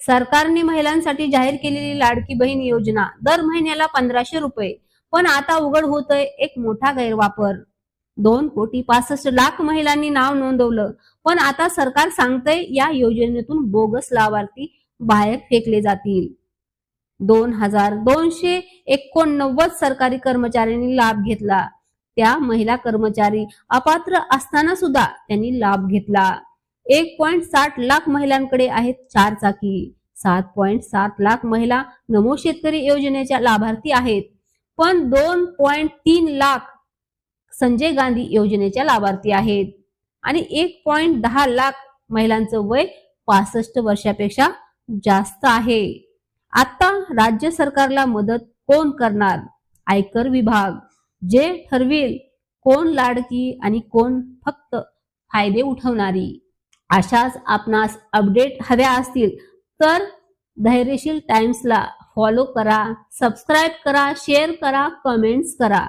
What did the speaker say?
सरकारने महिलांसाठी जाहीर केलेली लाडकी बहीण योजना दर महिन्याला 1500 रुपये, पण आता उघड होतोय एक मोठा गैरवापर. 2,65,00,000 महिलांनी नाव नोंदवलं, पण आता सरकार सांगतंय या योजनेतून बोगस लाभार्थी बाहेर फेकले जातील. 2,289 सरकारी कर्मचाऱ्यांनी लाभ घेतला. त्या महिला कर्मचारी अपात्र असताना सुद्धा त्यांनी लाभ घेतला. 1.60 लाख महिलांकडे आहेत 4 चाकी. 7.7 लाख महिला नमो शेतकरी योजनेच्या लाभार्थी आहेत, पण 2.3 लाख संजय गांधी योजनेच्या लाभार्थी आहेत आणि 1.10 लाख महिलांचं वय 65 वर्षापेक्षा जास्त आहे. आता राज्य सरकारला मदत कोण करणार? आयकर विभाग, जे ठरवेल कोण लाडकी आणि कोण फक्त फायदे उठवणारी. अशाच आपणास अपडेट हव्या असतील तर धैर्यशील टाइम्सला फॉलो करा, सबस्क्राईब करा, शेअर करा, कमेंट्स करा.